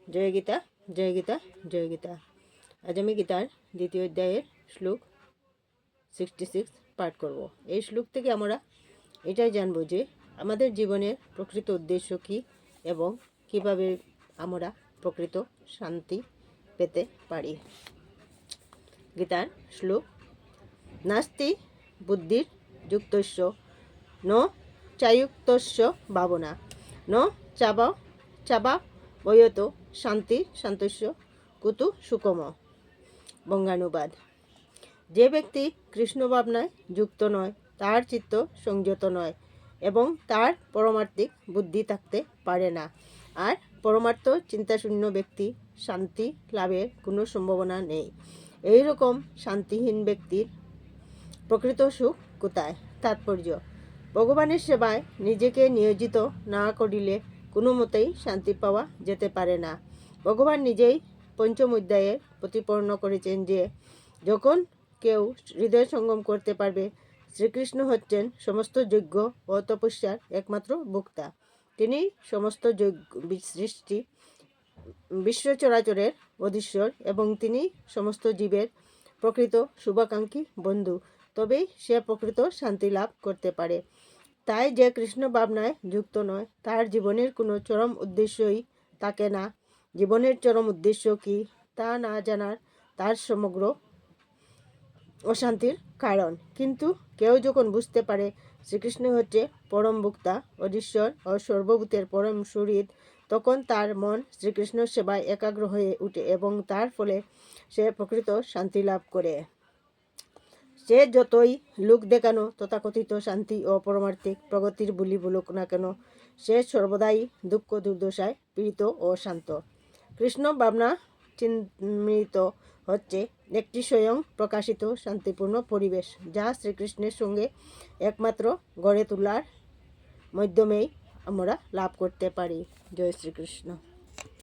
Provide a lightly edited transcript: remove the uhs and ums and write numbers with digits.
জয় গীতা, জয় গীতা, জয় গীতা। আজ আমি গীতার দ্বিতীয় অধ্যায়ের শ্লোক 66 পাঠ করব। এই শ্লোক থেকে আমরা এটাই জানব যে আমাদের জীবনের প্রকৃত উদ্দেশ্য কী এবং কিভাবে আমরা প্রকৃত শান্তি পেতে পারি। গীতার শ্লোক, নাস্তি বুদ্ধির যুক্তস্য ন চায়ুক্তস্য ভাবনা ন চাবা বয়ত শান্তি শান্তস্য কুতু সুকম। বঙ্গানুবাদ, যে ব্যক্তি কৃষ্ণ ভাবনায় যুক্ত নয় তার চিত্ত সংযত নয় এবং তার পরমার্থিক বুদ্ধি থাকতে পারে না। আর পরমার্থ চিন্তাশূন্য ব্যক্তি শান্তি লাভের কোনো সম্ভাবনা নেই। এই রকম শান্তিহীন ব্যক্তির প্রকৃত সুখ কোথায়? তাৎপর্য, ভগবানের সেবায় নিজেকে নিয়োজিত না করিলে কোনো মতেই শান্তি পাওয়া যেতে পারে না। ভগবান নিজেই পঞ্চম অধ্যায়ে প্রতিপন্ন করেছেন যে যখন কেউ হৃদয় সঙ্গম করতে পারবে, শ্রীকৃষ্ণ হচ্ছেন সমস্ত যজ্ঞ ও তপস্যার একমাত্র ভোক্তা। তিনি সমস্ত সৃষ্টি বিশ্ব চরাচরের অধীশ্বর এবং তিনি সমস্ত জীবের প্রকৃত শুভাকাঙ্ক্ষী বন্ধু। তবেই সে প্রকৃত শান্তি লাভ করতে পারে। তাই যে কৃষ্ণ ভাবনায় যুক্ত নয় তার জীবনের কোনো চরম উদ্দেশ্যই থাকে না। জীবনের চরম উদ্দেশ্য কি তা না জানার তার সমগ্র অশান্তির কারণ। কিন্তু কেউ যখন বুঝতে পারে শ্রীকৃষ্ণ হচ্ছে পরম ভোক্তা, অধীশ্বর ও সর্বভূতের পরম সুহৃদ, তখন তার মন শ্রীকৃষ্ণের সেবায় একাগ্র হয়ে ওঠে এবং তার ফলে সে প্রকৃত শান্তি লাভ করে। সে যতই লোক দেখানো তথাকথিত শান্তি ও পরমার্থিক প্রগতির বুলি বলুক না কেন, সে সর্বদাই দুঃখ দুর্দশায় পীড়িত ও শান্ত। কৃষ্ণ ভাবনা চিন্মিত হচ্ছে একটি স্বয়ং প্রকাশিত শান্তিপূর্ণ পরিবেশ, যা শ্রীকৃষ্ণের সঙ্গে একমাত্র গড়ে তোলার মাধ্যমেই আমরা লাভ করতে পারি। জয় শ্রীকৃষ্ণ।